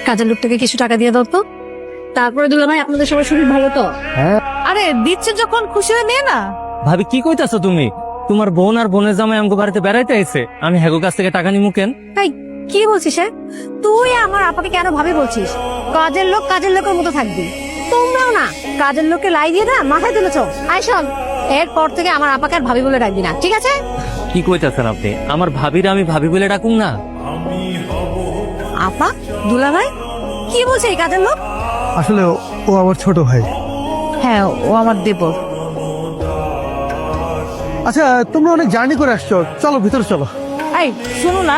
কাজের লোকটাকে কিছু টাকা দিয়ে দাও তো। তারপরে দুলাভাই আপনাদের সবার শরীর ভালো তো? হ্যাঁ আরে দিচ্ছে যখন খুশি হয়ে নিয়ে না। ভাবি কি কইতাছো তুমি? তোমার বোন আর বোনের জামাই আমগো বাড়িতে বেড়াইতে আইছে, আমি হেগো কাছ থেকে টাকা নিমু কেন? এই কি বলছিস হ্যাঁ? তুই আমার আপাকে কেন ভাবি বলছিস? কাজের লোক কাজের লোকের মতো থাকবি। তোমরাও না কাজের লোককে লাই দিয়ে না মাথায় তুলেছ। আয় শোন, এরপর থেকে আমার আপাকে আর ভাবি বলে ডাকবি না, ঠিক আছে? কি কইতাছেন আপনি? আমার ভাবিরা আমি ভাবি বলে ডাকুম না? আপা, দুলাভাই কি বলছে এই কাজের লোক? আসলে ও আমার ছোট ভাই। হ্যাঁ ও আমার দেবর। আচ্ছা তোমরা অনেক জার্নি করে আসছো, চলো ভিতরে চলো। এই শোনো না,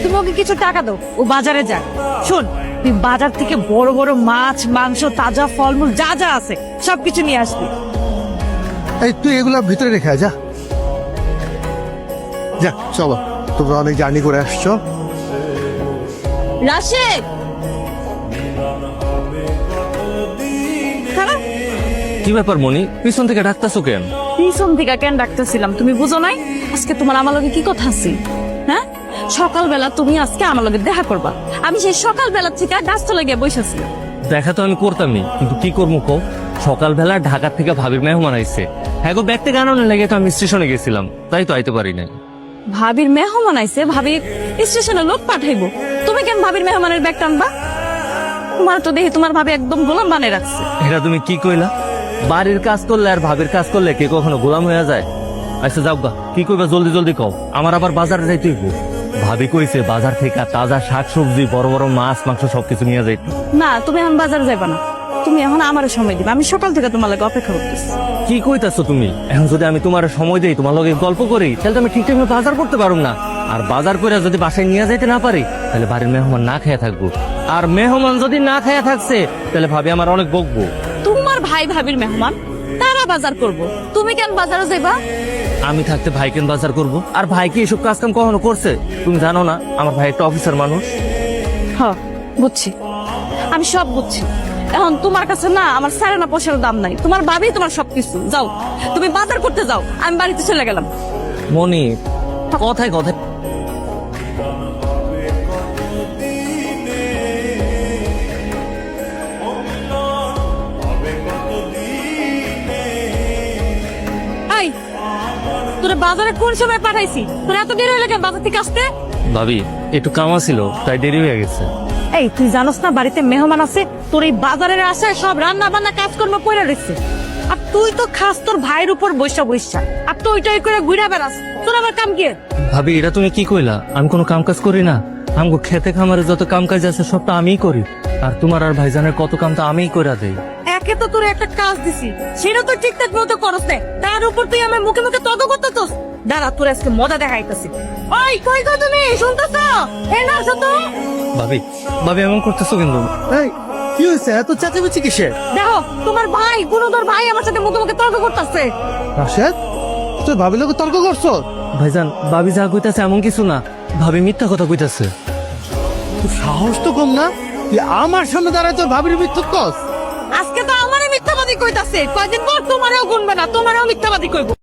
তুমি ওকে কিছু টাকা দাও, ও বাজারে যাক। শোন, তুই বাজার থেকে বড় বড় মাছ মাংস তাজা ফলমূল যা যা আছে সবকিছু নিয়ে আসবি। এই তুই এগুলা ভিতরে রেখে আয়, যা যা চলো, তোমরা অনেক জার্নি করে আসছো। রাশেদ খারাপ কি ব্যাপার মনি, পিছন থেকে ডাকতাছো কেন? পিছন থেকে কেন ডাকতেছিলাম তুমি বুঝো নাই? আজকে তোমার আমার লগে কি কথা আছে? হ্যাঁ, সকালবেলা তুমি আজকে আমার লগে দেখা করবা। আমি সেই সকালবেলা থেকে গাছতলা গিয়ে বসেছি। দেখা তো আমি করতামই, কিন্তু কি করবো কও? সকালবেলা ঢাকা থেকে ভাবির মেহমান আইছে, হ্যাগো ব্যাগ থেকে আনানো লেগে তো আমি স্টেশনে গেছিলাম, তাই তো আইতে পারি নাই। ভাবির মেহমান আইছে, ভাবি স্টেশনে লোক পাঠাইবো, তুমি কেন ভাবির মেহমানের ব্যাগ টানবা? তোমার তো দেখি তোমার ভাবি একদম গোলাম বানিয়ে রাখছে। এটা তুমি কি কইলা? বাড়ির কাজ করলে আর ভাবির কাজ করলে কে কখনো গোলাম হয়ে যায়? আচ্ছা যাও গা, কি কইবা জলদি জলদি কও, আমার আবার বাজারে যাইতে হইব। ভাবি কইছে বাজার থেকে তাজা শাকসবজি বড় বড় মাছ মাংস সবকিছু নিয়ে যাইতে। না তুমি এখন বাজার যাইবা না, তুমি এখন আমার সময় দিবা। আমি সকাল থেকে তোমার লাগে অপেক্ষা করতেছি। কি কইতাছো তুমি? এখন যদি আমি তোমার সময় দেই, তোমার লগে গল্প করি, তাহলে তো আমি ঠিকঠাক মতো বাজার করতে পারুম না। আর বাজার করে যদি বাসায় নিয়ে যাইতে না পারি, তাহলে বাড়ির মেহমান না খেয়ে থাকবো। আর মেহমান যদি না খেয়ে থাকছে, তাহলে ভাবি আমার অনেক বকবো। তোমার ভাই ভাবির মেহমান, তারা বাজার করব, তুমি কেন বাজারে যাইবা? আমি থাকতে ভাই কেন বাজার করব? আর ভাই কি এসব কাজ কাম কখনো করছে? তুমি জানো না আমার ভাই একটা অফিসার মানুষ। হ্যাঁ বুঝছি, আমি সব বুঝছি। এখন তোমার কাছে না আমার সারেনা পয়সার দাম নাই, তোমার ভাবি তোমার সবকিছু। যাও তুমি বাজার করতে যাও, আমি বাড়িতে চলে গেলাম। মনি, কথায় কথায় এই তোরা বাজারে কোন সময় পাঠাইছি? তোরা এত দেরি হয়ে গেল বাজার থেকে আসতে? ভাবি একটু কামা ছিল, তাই দেরি হয়ে গেছে। এই তুই জানোস না বাড়িতে মেহমান আছে? তোর এই বাজারের আশায় সব রান্না বান্না কাজকর্ম পড়ে রয়েছে, আর তুই তো খাস তোর ভাইয়ের উপর বৈশা বৈশা, আর তুই টই করে ঘুরে বেড়াস। তোর আবার কাম কি? ভাবি এটা তুমি কি কইলা? আমি কোনো কাম কাজ করি না। আমগো খেতে খামারে যত কাম কাজ আছে সবটা আমিই করি, আর তোমার আর ভাইজানের কত কাম তো আমিই কইরা দেই। একে তো তোর একটা কাজ দিছি, সেটা তো ঠিকঠাক মতো করস না, তার উপর তুই আমার মুখে মুখে তর্ক করতেছস। দাঁড়া তোর আজকে মজা দেখাইতেছি। ওই কই গো তুমি, শুনতেছ? এই না তো ভাবি, ভাবি এমন করতেছো কিন্তু? এই কি হয়েছে, এত চেঁচামেচি কিসের? দেখো তোমার ভাই, গুণধর ভাই আমার সাথে মুখে মুখে তর্ক করতেছে। রাশেদ, তুই ভাবির লোক তর্ক করছো? ভাইজান, ভাবি যা কইতাছে এমন কিছু না, ভাবি মিথ্যা কথা কইতাছে। তুই সাহস তো কম না, তুই আমার সামনে দাঁড়ায় তোর ভাবির মৃত্যু কস। আজকে তো আমারও মিথ্যাবাদী কইতাছে, কয়দিন পর তোমারও গুনবে না, তোমারও মিথ্যাবাদী কইব।